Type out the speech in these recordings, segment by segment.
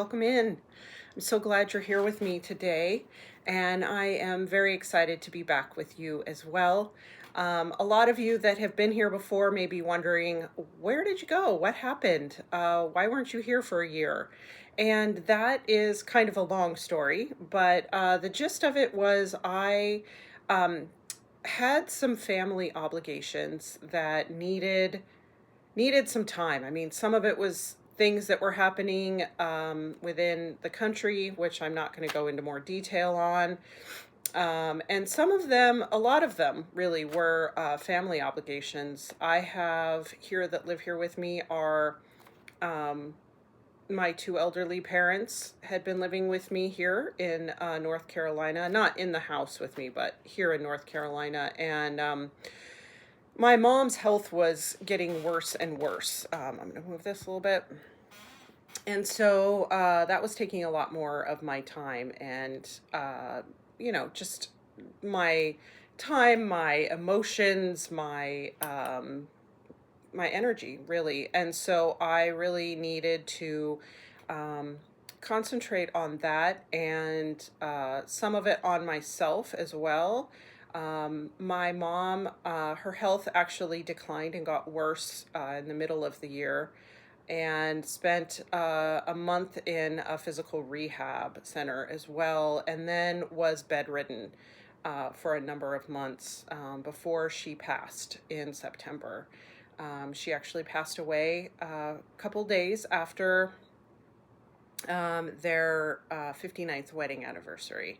welcome in. I'm so glad you're here with me today, and I am very excited to be back with you as well. A lot of you that have been here before may be wondering, where did you go? What happened? Why weren't you here for a year? And that is kind of a long story, but the gist of it was I um, had some family obligations that needed some time. I mean, some of it was things that were happening within the country, which I'm not going to go into more detail on. And some of them, a lot of them really were family obligations. I have here that live here with me are um, my two elderly parents had been living with me here in North Carolina, not in the house with me, but here in North Carolina. And my mom's health was getting worse and worse. I'm going to move this a little bit. And so that was taking a lot more of my time and, just my time, my emotions, my energy, really. And so I really needed to um, concentrate on that and some of it on myself as well. My mom, her health actually declined and got worse in the middle of the year, and spent a month in a physical rehab center as well, and then was bedridden for a number of months before she passed in September. She actually passed away a couple days after their 59th wedding anniversary.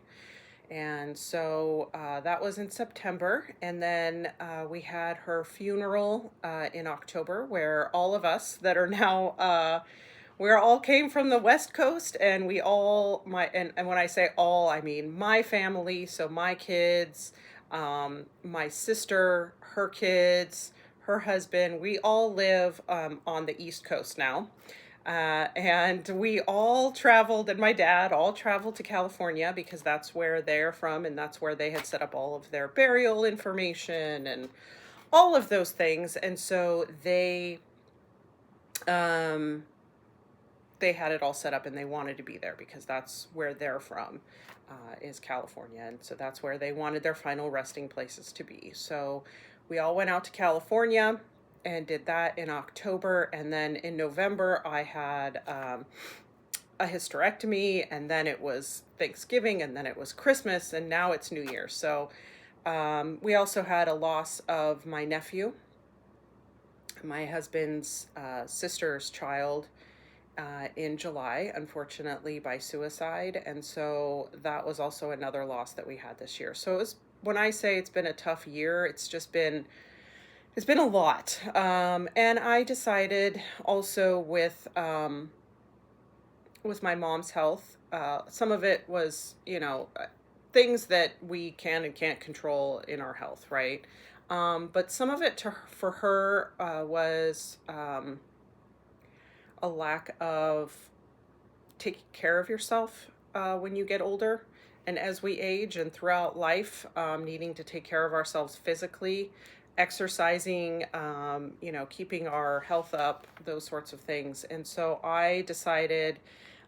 And so that was in September. And then we had her funeral in October, where all of us that are now, we all came from the West Coast, and we all, and when I say all, I mean my family. So my kids, my sister, her kids, her husband, we all live on the East Coast now. And we all traveled, and my dad all traveled to California because that's where they're from, and that's where they had set up all of their burial information and all of those things. And so they had it all set up, and they wanted to be there because that's where they're from, is California, and so that's where they wanted their final resting places to be. So we all went out to California and did that in October. And then in November, I had a hysterectomy, and then it was Thanksgiving, and then it was Christmas, and now it's New Year. So we also had a loss of my nephew, my husband's sister's child, in July, unfortunately, by suicide. And so that was also another loss that we had this year. So it was, when I say it's been a tough year, it's been a lot. And I decided also with my mom's health, some of it was, things that we can and can't control in our health, right? But some of it for her was a lack of taking care of yourself when you get older. And as we age and throughout life, needing to take care of ourselves physically, exercising, keeping our health up, those sorts of things. And so I decided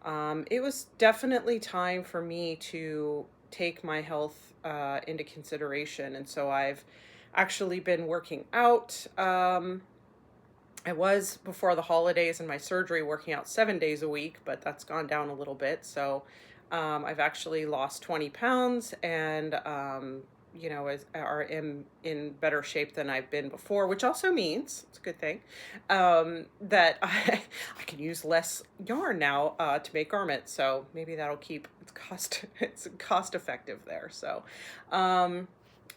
it was definitely time for me to take my health into consideration. And so I've actually been working out. I was, before the holidays and my surgery, working out 7 days a week, but that's gone down a little bit. So I've actually lost 20 pounds and are in better shape than I've been before, which also means, it's a good thing, that I can use less yarn now to make garments. So maybe that'll keep it's cost effective there. So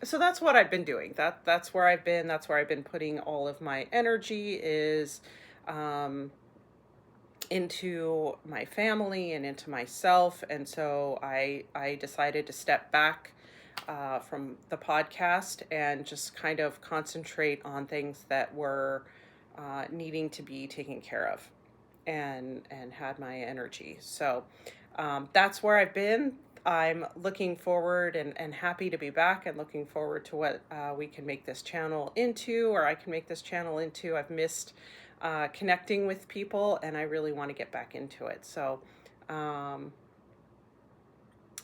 so that's what I've been doing. That's where I've been putting all of my energy, is into my family and into myself. And so I decided to step back from the podcast and just kind of concentrate on things that were needing to be taken care of, and had my energy. So that's where I've been. I'm looking forward and happy to be back, and looking forward to what we can make this channel into, or I can make this channel into. I've missed connecting with people, and I really want to get back into it. So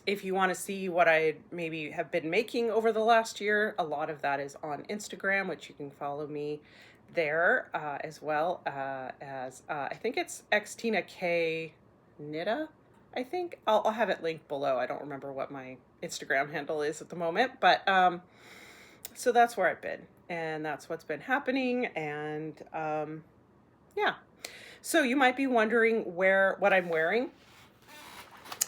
If you want to see what I maybe have been making over the last year, a lot of that is on Instagram, which you can follow me there as well as I think it's XtinakYarnie. I think I'll have it linked below. I don't remember what my Instagram handle is at the moment, but so that's where I've been, and that's what's been happening, and yeah. So you might be wondering what I'm wearing.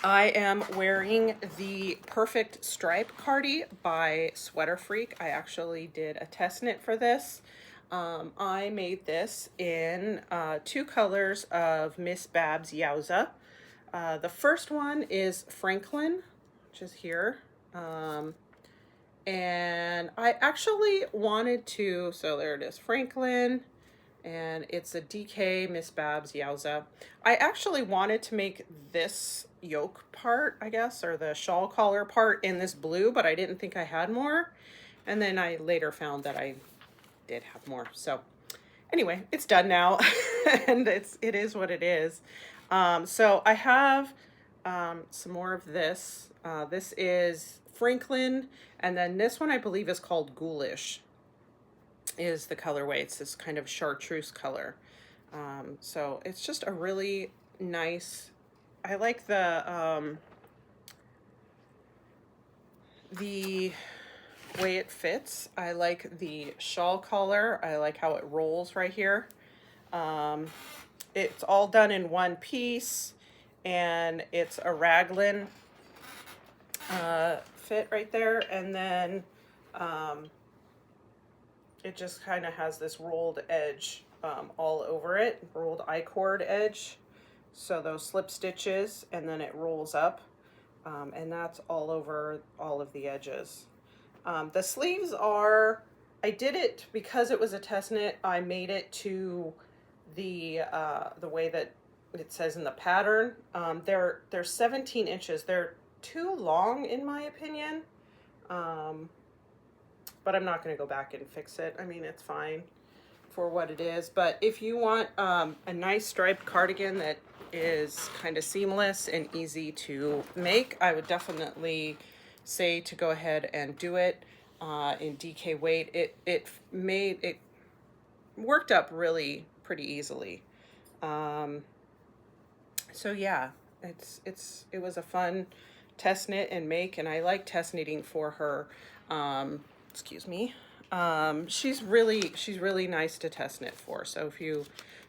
I am wearing the Perfect Stripe Cardi by Sweater Freak. I actually did a test knit for this. I made this in 2 colors of Miss Babs Yowza. The first one is Franklin, which is here. And I actually wanted to, so there it is, Franklin, and it's a DK Miss Babs Yowza. I actually wanted to make this yoke part, I guess, or the shawl collar part in this blue, but I didn't think I had more. And then I later found that I did have more. So anyway, it's done now and it is what it is. So I have some more of this. This is Franklin, and then this one I believe is called Ghoulish is the colorway. It's this kind of chartreuse color. So it's just a really nice, I like the way it fits. I like the shawl collar. I like how it rolls right here. It's all done in one piece, and it's a raglan fit right there, and then it just kind of has this rolled edge all over it, rolled I-cord edge. So those slip stitches, and then it rolls up, and that's all over all of the edges. The sleeves are, I did it because it was a test knit. I made it to the way that it says in the pattern. They're 17 inches. They're too long in my opinion. But I'm not going to go back and fix it. I mean, it's fine for what it is. But if you want a nice striped cardigan that is kind of seamless and easy to make, I would definitely say to go ahead and do it in DK weight. It worked up really pretty easily. So yeah, it was a fun test knit and make, and I like test knitting for her. Excuse me. She's really nice to test knit for. So if you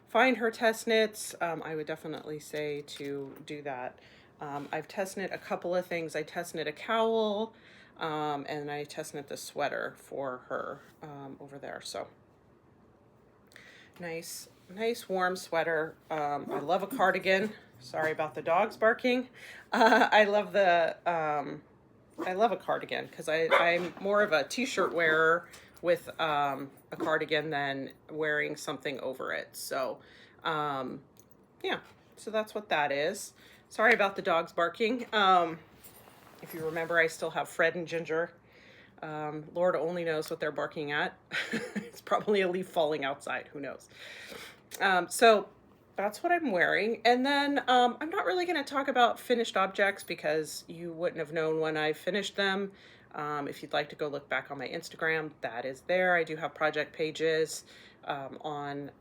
find her test knits, I would definitely say to do that. I've test knit a couple of things. I test knit a cowl, and I test knit the sweater for her over there. So nice warm sweater. I love a cardigan. Sorry about the dogs barking. I love a cardigan because I'm more of a t-shirt wearer with a cardigan than wearing something over it. So yeah, so that's what that is. Sorry about the dogs barking. If you remember, I still have Fred and Ginger. Lord only knows what they're barking at. It's probably a leaf falling outside, who knows. So that's what I'm wearing. And then I'm not really going to talk about finished objects because you wouldn't have known when I finished them. If you'd like to go look back on my Instagram, that is there. I do have project pages on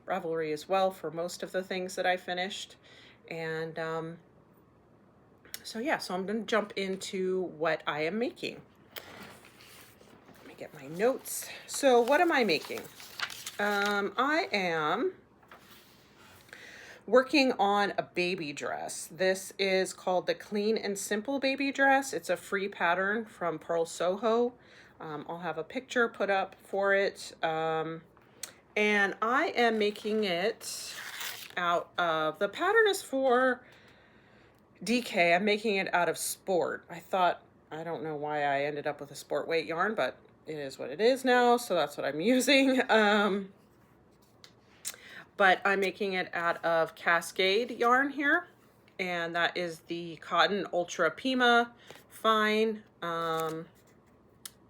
Ravelry as well for most of the things that I finished. And so yeah, so I'm going to jump into what I am making. Let me get my notes. So what am I making? I am working on a baby dress. This is called the Clean and Simple Baby Dress. It's a free pattern from Pearl Soho. I'll have a picture put up for it. And I am making it out of, the pattern is for DK. I'm making it out of Sport. I don't know why I ended up with a sport weight yarn, but it is what it is now, so that's what I'm using. But I'm making it out of Cascade yarn here, and that is the Cotton Ultra Pima Fine.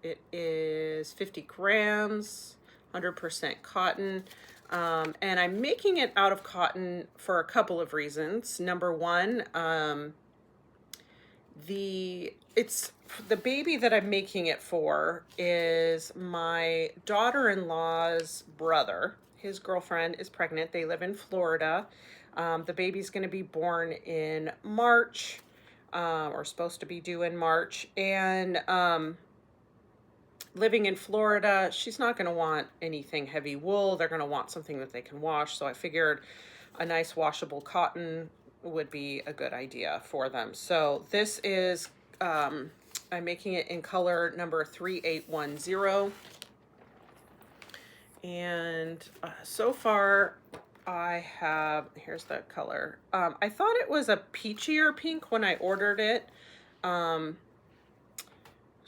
It is 50 grams, 100% cotton. And I'm making it out of cotton for a couple of reasons. Number one, the baby that I'm making it for is my daughter-in-law's brother. His girlfriend is pregnant. They live in Florida. The baby's going to be born in March, or supposed to be due in March. And living in Florida, she's not going to want anything heavy wool. They're going to want something that they can wash. So I figured a nice washable cotton would be a good idea for them. So this is, I'm making it in color number 3810. And so far I have, here's the color. I thought it was a peachier pink when I ordered it.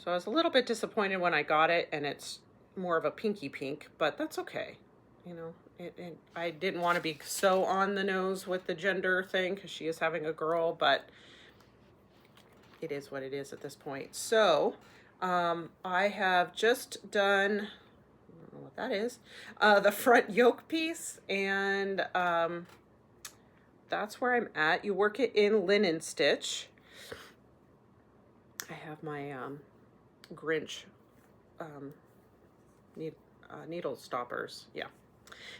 So I was a little bit disappointed when I got it, and it's more of a pinky pink, but that's okay. You know, I didn't want to be so on the nose with the gender thing because she is having a girl, but it is what it is at this point. So I have just done, I don't know what that is, the front yoke piece, and that's where I'm at. You work it in linen stitch. I have my Grinch needle stoppers, yeah,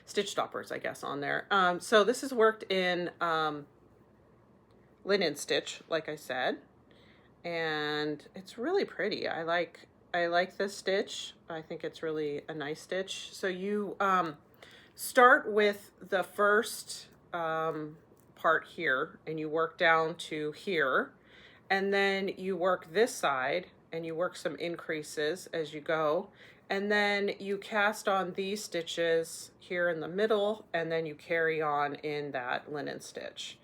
stitch stoppers, I guess, on there. So this is worked in linen stitch, like I said, and it's really pretty. I like this stitch. I think it's really a nice stitch. So you start with the first part here, and you work down to here, and then you work this side, and you work some increases as you go, and then you cast on these stitches here in the middle, and then you carry on in that linen stitch.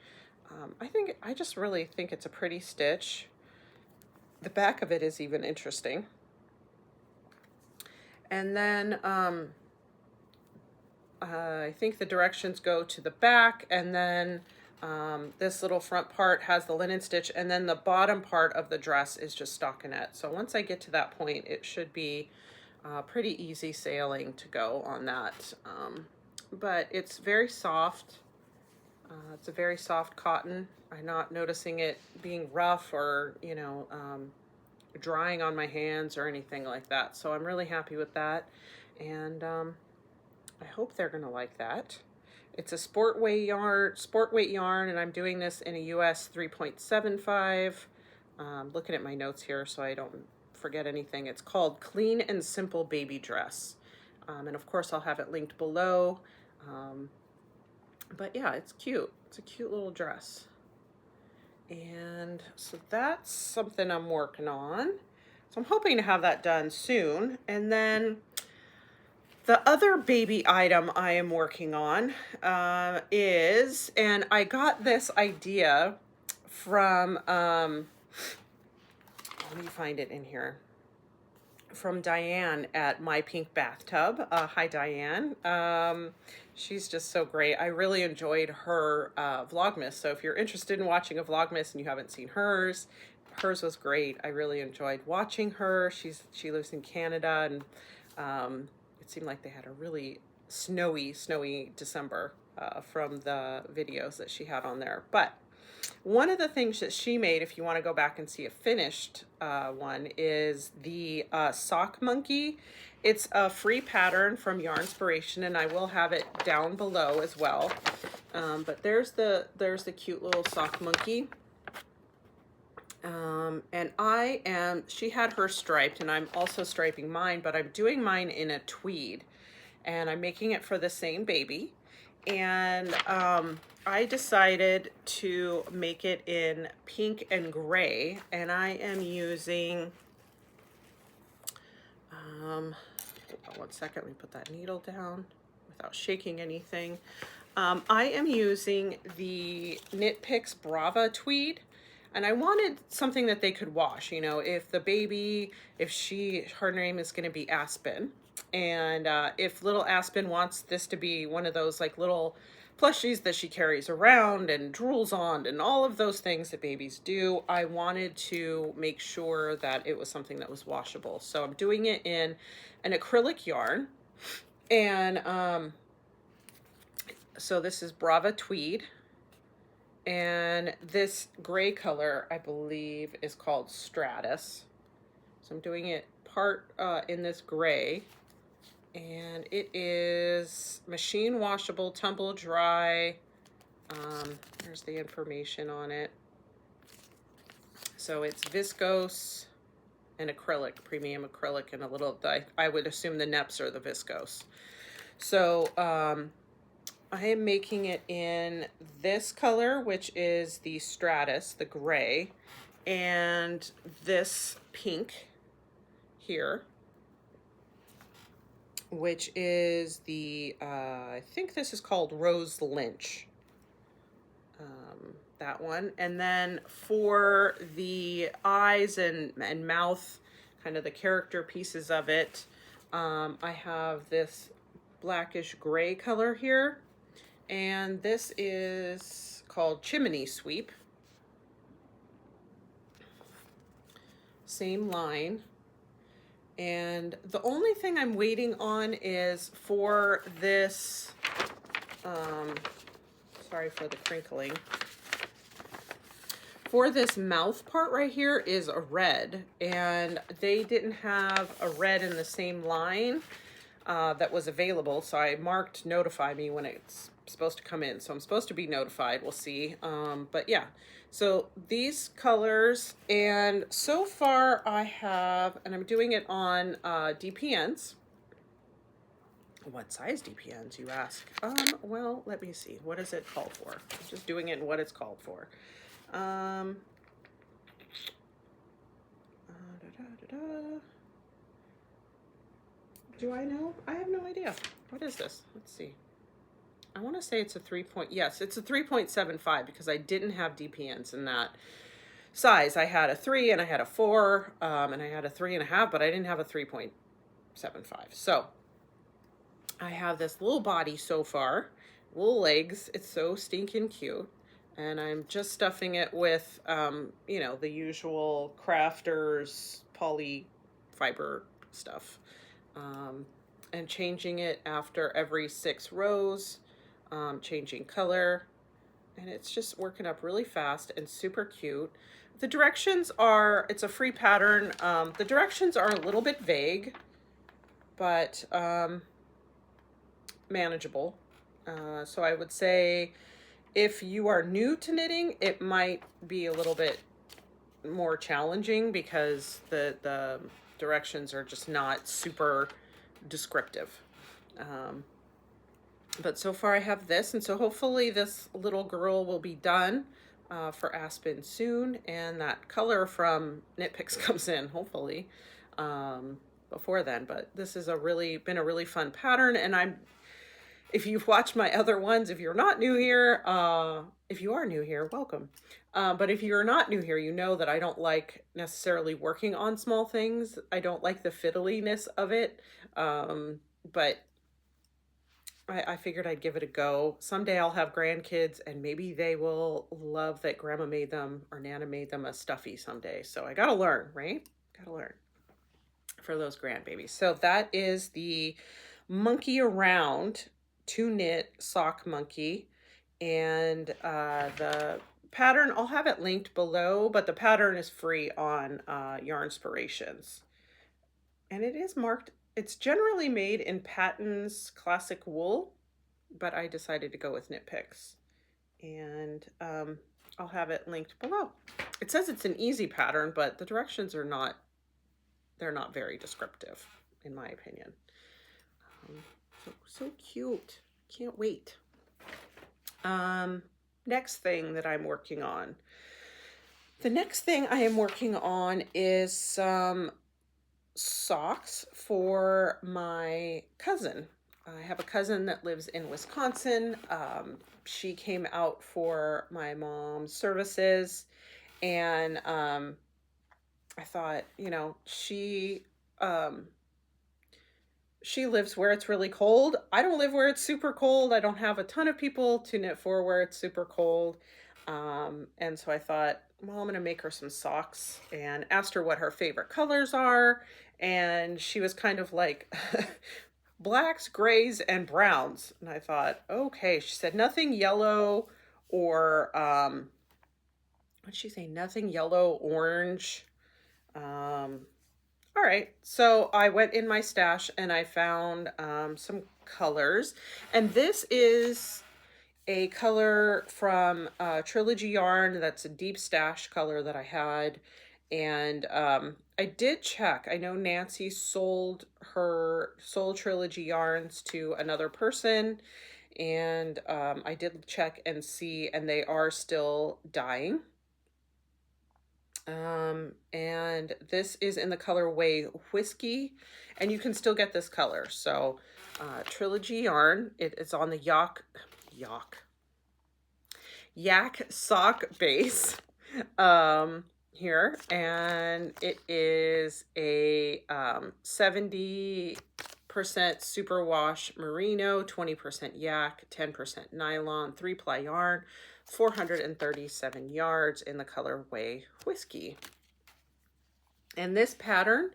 I just really think it's a pretty stitch. The back of it is even interesting. And then I think the directions go to the back, and then this little front part has the linen stitch, and then the bottom part of the dress is just stockinette. So once I get to that point, it should be pretty easy sailing to go on that. But it's very soft. It's a very soft cotton. I'm not noticing it being rough or, you know, drying on my hands or anything like that. So I'm really happy with that. And I hope they're gonna like that. It's a sport weight yarn, and I'm doing this in a US 3.75. Looking at my notes here so I don't forget anything. It's called Clean and Simple Baby Dress. And of course I'll have it linked below. But yeah, it's cute. It's a cute little dress. And so that's something I'm working on. So I'm hoping to have that done soon. And then the other baby item I am working on is, and I got this idea from, let me find it in here, from Diane at My Pink Bathtub. Hi, Diane. She's just so great. I really enjoyed her Vlogmas. So if you're interested in watching a Vlogmas and you haven't seen hers was great. I really enjoyed watching her. She lives in Canada, and it seemed like they had a really snowy December from the videos that she had on there. But one of the things that she made, if you want to go back and see a finished one, is the sock monkey. It's a free pattern from Yarnspiration, and I will have it down below as well. But there's the cute little sock monkey. And she had her striped, and I'm also striping mine, but I'm doing mine in a tweed, and I'm making it for the same baby. And I decided to make it in pink and gray, and I am using, hold on one second, let me put that needle down without shaking anything. I am using the Knit Picks Brava tweed, and I wanted something that they could wash. You know, if the baby, her name is going to be Aspen, and if little Aspen wants this to be one of those like little plushies that she carries around and drools on and all of those things that babies do, I wanted to make sure that it was something that was washable. So I'm doing it in an acrylic yarn, and So this is Brava Tweed. And this gray color, I believe, is called Stratus. So I'm doing it part in this gray. And it is machine washable, tumble dry. There's the information on it. So it's viscose and acrylic, premium acrylic, and a little, I would assume the neps are the viscose. So I am making it in this color, which is the Stratus, the gray, and this pink here, which is the, I think this is called Rose Lynch. That one. And then for the eyes and mouth, kind of the character pieces of it, I have this blackish gray color here. And this is called Chimney Sweep. Same line. And the only thing I'm waiting on is for this, sorry for the crinkling. For this mouth part right here is a red, and they didn't have a red in the same line that was available, so I marked notify me when it's supposed to come in. So I'm supposed to be notified, we'll see. But yeah, so these colors, and so far I have, and I'm doing it on DPNs. What size DPNs, you ask? Well, let me see. What does it call for? I'm just doing it in what it's called for. Do I know? I have no idea. What is this? Let's see. I want to say it's a 3 point. Yes, it's a 3.75 because I didn't have DPNs in that size. I had a 3 and I had a 4, and I had a 3.5, but I didn't have a 3.75. So I have this little body so far, little legs. It's so stinking cute. And I'm just stuffing it with, you know, the usual crafters poly fiber stuff, and changing it after every 6 rows, changing color, and it's just working up really fast and super cute. The directions are, it's a free pattern. The directions are a little bit vague, but manageable. So I would say, if you are new to knitting, it might be a little bit more challenging because the directions are just not super descriptive. But so far I have this, and so hopefully this little girl will be done for Aspen soon, and that color from Knit Picks comes in, hopefully, before then. But this has been a really fun pattern, and if you've watched my other ones, if you're not new here, if you are new here, welcome. But if you're not new here, you know that I don't like necessarily working on small things. I don't like the fiddliness of it. But I figured I'd give it a go. Someday I'll have grandkids and maybe they will love that Grandma made them or Nana made them a stuffy someday. So I gotta learn, right? Gotta learn for those grandbabies. So that is the Monkey Around 2-knit sock monkey, and the pattern, I'll have it linked below, but the pattern is free on Yarnspirations, and it is marked, it's generally made in Patton's classic wool, but I decided to go with Knit Picks, and I'll have it linked below. It says it's an easy pattern, but the directions are not, they're not very descriptive in my opinion. So cute. Can't wait. Next thing that I'm working on. The next thing I am working on is some socks for my cousin. I have a cousin that lives in Wisconsin. She came out for my mom's services, and I thought, you know, she lives where it's really cold. I don't live where it's super cold. I don't have a ton of people to knit for where it's super cold. And so I thought, well, I'm going to make her some socks, and asked her what her favorite colors are. And she was kind of like, blacks, grays, and browns. And I thought, okay. She said nothing yellow or, what'd she say? Nothing yellow, orange. All right. So I went in my stash and I found some colors. And this is a color from Trilogy Yarn. That's a deep stash color that I had. And I did check. I know Nancy sold Trilogy yarns to another person. And I did check and see, and they are still dyeing. And this is in the colorway Whiskey, and you can still get this color. So Trilogy Yarn, it's on the yak sock base here, and it is a 70% superwash merino, 20% yak, 10% nylon, 3-ply yarn, 437 yards in the colorway Whiskey. And this pattern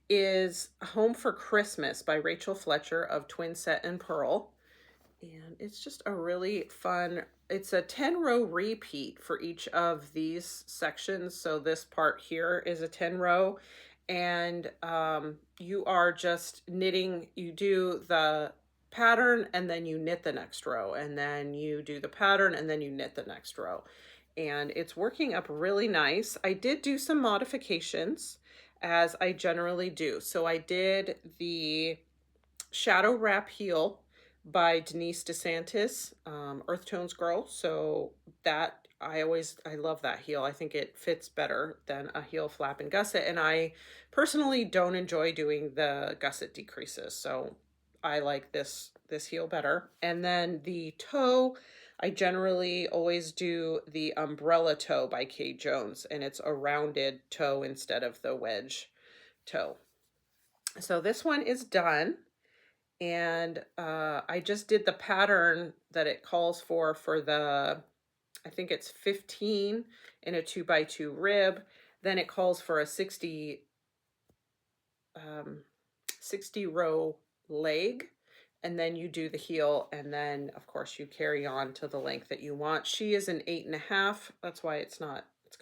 is Home for Christmas by Rachel Fletcher of Twin Set and Pearl. And it's just a really fun, it's a 10-row repeat for each of these sections. So this part here is a 10-row, and you are just knitting. You do the pattern and then you knit the next row, and then you do the pattern and then you knit the next row. And it's working up really nice. I did do some modifications, as I generally do. So I did the Shadow Wrap Heel by Denise DeSantis, Earth Tones Girl. So that I love that heel. I think it fits better than a heel flap and gusset. And I personally don't enjoy doing the gusset decreases. So I like this heel better. And then the toe, I generally always do the Umbrella Toe by Kay Jones, and it's a rounded toe instead of the wedge toe. So this one is done. And I just did the pattern that it calls for the, I think it's 15 in a 2x2 rib. Then it calls for a 60 row leg, and then you do the heel, and then of course you carry on to the length that you want. She is an 8.5. That's why it's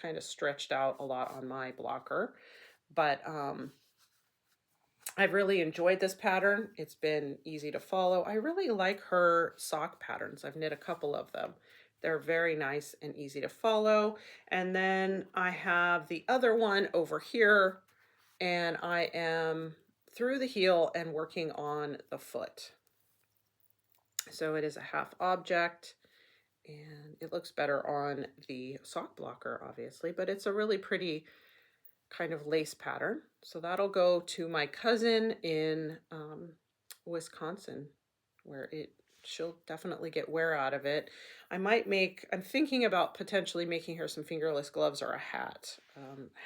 kind of stretched out a lot on my blocker, but I've really enjoyed this pattern. It's been easy to follow. I really like her sock patterns. I've knit a couple of them. They're very nice and easy to follow. And then I have the other one over here, and I am through the heel and working on the foot. So it is a half object, and it looks better on the sock blocker, obviously, but it's a really pretty kind of lace pattern. So that'll go to my cousin in Wisconsin, where she'll definitely get wear out of it. I'm thinking about potentially making her some fingerless gloves or a hat.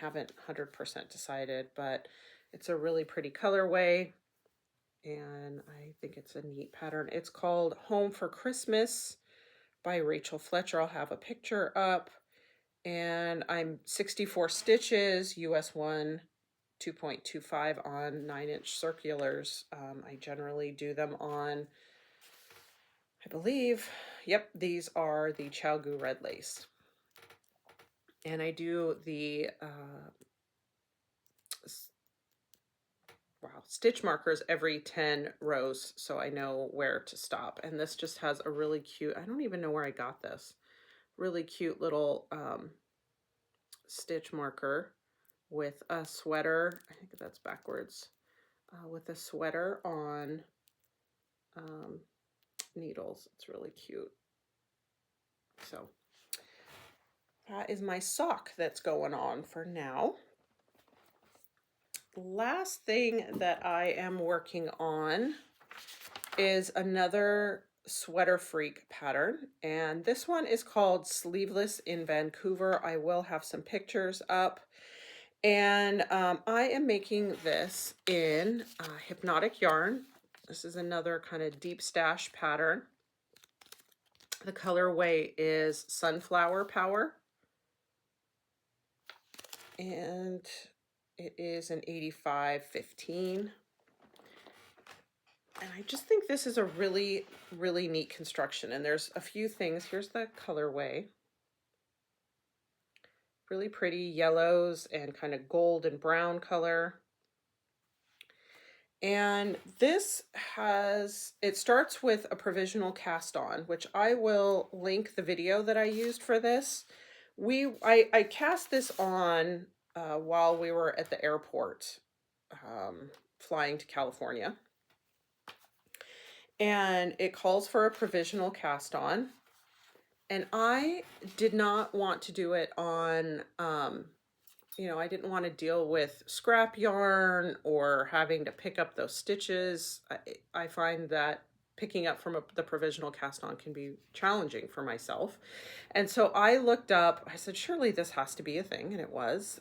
Haven't 100% decided, but it's a really pretty colorway, and I think it's a neat pattern. It's called Home for Christmas by Rachel Fletcher. I'll have a picture up. And I'm 64 stitches, US 1, 2.25 on 9-inch circulars. I generally do them on, I believe, yep, these are the Chalgu red lace. And I do the stitch markers every 10 rows, so I know where to stop. And this just has a really cute, I don't even know where I got this, really cute little stitch marker with a sweater. I think that's backwards. With a sweater on needles. It's really cute. So that is my sock that's going on for now. Last thing that I am working on is another Sweater Freak pattern, and this one is called Sleeveless in Vancouver. I will have some pictures up. And I am making this in Hypnotic Yarn. This is another kind of deep stash pattern. The colorway is Sunflower Power, and it is an 85-15. And I just think this is a really, really neat construction. And there's a few things. Here's the colorway. Really pretty yellows and kind of gold and brown color. And this it starts with a provisional cast on, which I will link the video that I used for this. I cast this on while we were at the airport flying to California. And it calls for a provisional cast on. And I did not want to do it on, I didn't want to deal with scrap yarn or having to pick up those stitches. I find that picking up from the provisional cast on can be challenging for myself. And so I looked up, I said, surely this has to be a thing. And it was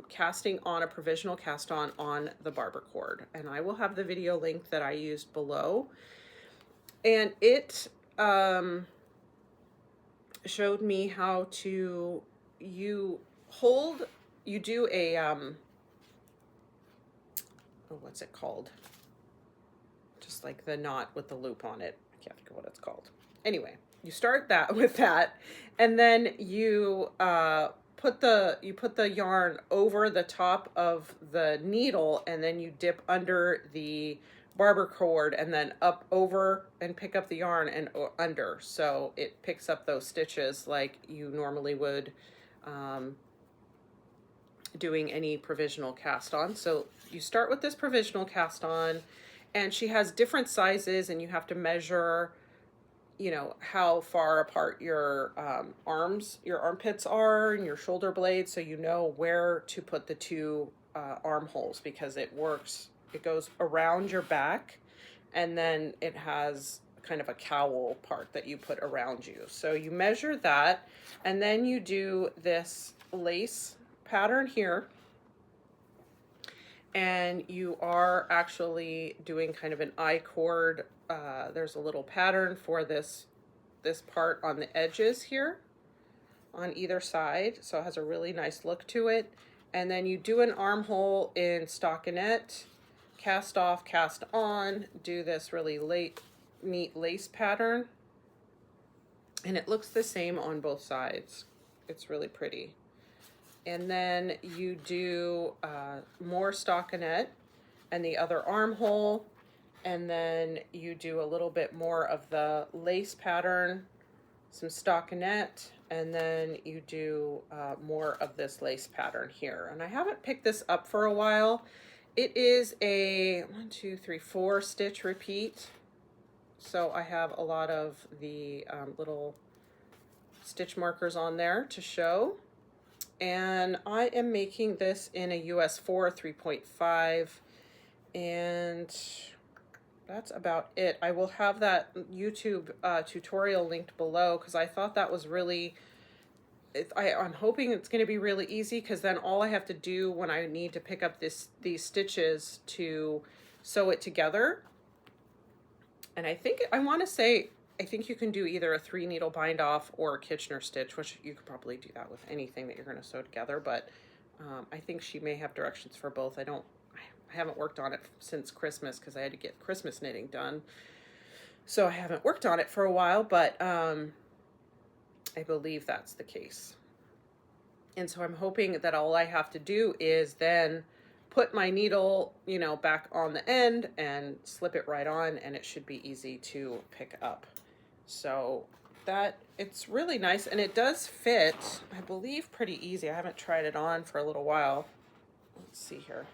casting on a provisional cast on the barber cord. And I will have the video link that I used below. And it showed me how to, you do a, what's it called? Just like the knot with the loop on it. I can't think of what it's called. Anyway, you start that with that, and then you put the yarn over the top of the needle, and then you dip under the barber cord and then up over and pick up the yarn and under, so it picks up those stitches like you normally would doing any provisional cast on. So you start with this provisional cast on, and she has different sizes, and you have to measure, how far apart your armpits are and your shoulder blades, so you know where to put the two armholes, because it goes around your back, and then it has kind of a cowl part that you put around you. So you measure that, and then you do this lace pattern here, and you are actually doing kind of an I-cord. There's a little pattern for this part on the edges here on either side, so it has a really nice look to it. And then you do an armhole in stockinette, cast off, cast on, do this really neat lace pattern, and it looks the same on both sides. It's really pretty. And then you do more stockinette and the other armhole, and then you do a little bit more of the lace pattern, some stockinette, and then you do more of this lace pattern here. And I haven't picked this up for a while. It is a 1, 2, 3, 4 stitch repeat. So I have a lot of the little stitch markers on there to show. And I am making this in a US 4 3.5, and that's about it. I will have that YouTube tutorial linked below, because I thought that was really, I'm hoping it's going to be really easy, because then all I have to do when I need to pick up these stitches to sew it together. And I think you can do either a 3-needle bind off or a Kitchener stitch, which you could probably do that with anything that you're going to sew together. But I think she may have directions for both. I haven't worked on it since Christmas, because I had to get Christmas knitting done. So I haven't worked on it for a while, but I believe that's the case. And so I'm hoping that all I have to do is then put my needle, back on the end and slip it right on, and it should be easy to pick up. So it's really nice, and it does fit, I believe, pretty easy. I haven't tried it on for a little while. Let's see here.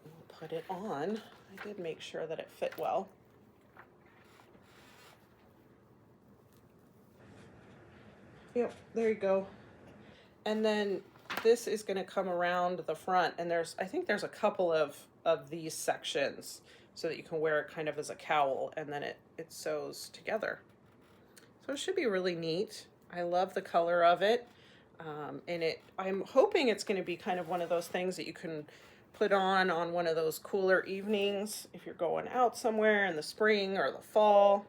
We'll put it on. I did make sure that it fit well. Yep, there you go. And then this is going to come around the front, and I think there's a couple of these sections so that you can wear it kind of as a cowl, and then it sews together. So it should be really neat. I love the color of it. And I'm hoping it's going to be kind of one of those things that you can put on one of those cooler evenings if you're going out somewhere in the spring or the fall.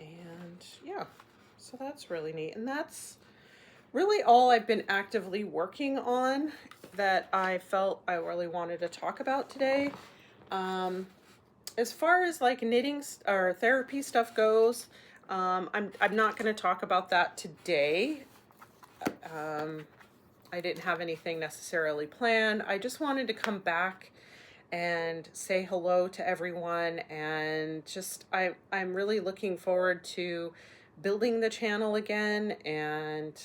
And yeah, so that's really neat. And that's really all I've been actively working on that I felt I really wanted to talk about today. Um, as far as like knitting or therapy stuff goes, I'm not going to talk about that today. Um, I didn't have anything necessarily planned. I just wanted to come back and say hello to everyone, and just I'm really looking forward to building the channel again, and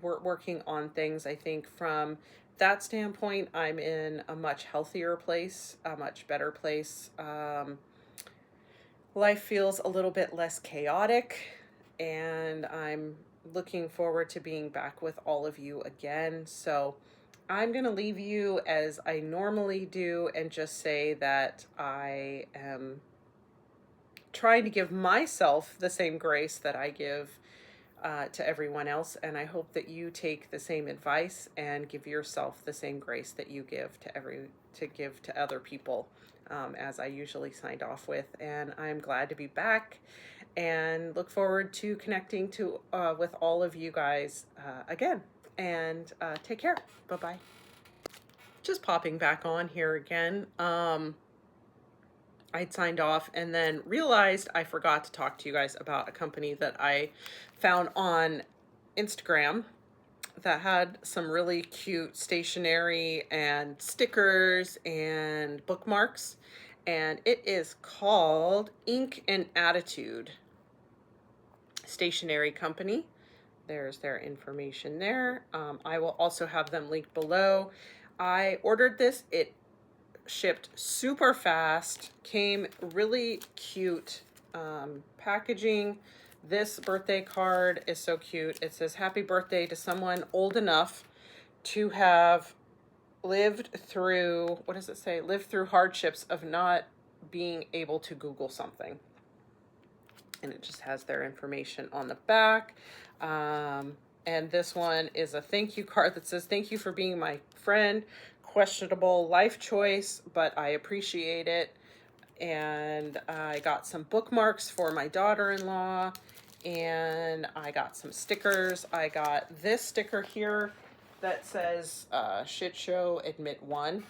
we're working on things. I think from that standpoint, I'm in a much healthier place, a much better place. Life feels a little bit less chaotic, and I'm looking forward to being back with all of you again. So I'm going to leave you as I normally do and just say that I am trying to give myself the same grace that I give to everyone else. And I hope that you take the same advice and give yourself the same grace that you give to give to other people, as I usually signed off with. And I'm glad to be back and look forward to connecting with all of you guys again. And take care. Bye-bye. Just popping back on here again. I'd signed off and then realized I forgot to talk to you guys about a company that I found on Instagram that had some really cute stationery and stickers and bookmarks. And it is called Ink and Attitude Stationery Company. There's their information there. I will also have them linked below. I ordered this. It shipped super fast, came really cute packaging. This birthday card is so cute. It says, "Happy birthday to someone old enough to have lived through," what does it say? "Lived through hardships of not being able to Google something." And it just has their information on the back. And this one is a thank you card that says, "Thank you for being my friend. Questionable life choice, but I appreciate it." And I got some bookmarks for my daughter-in-law, and I got some stickers. I got this sticker here that says shit show admit one.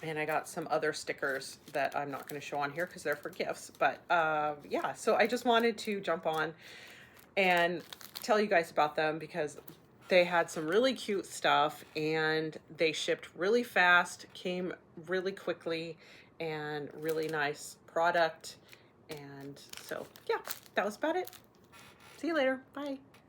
And I got some other stickers that I'm not going to show on here because they're for gifts. But yeah, so I just wanted to jump on and tell you guys about them because they had some really cute stuff and they shipped really fast, came really quickly, and really nice product. And so, yeah, that was about it. See you later. Bye.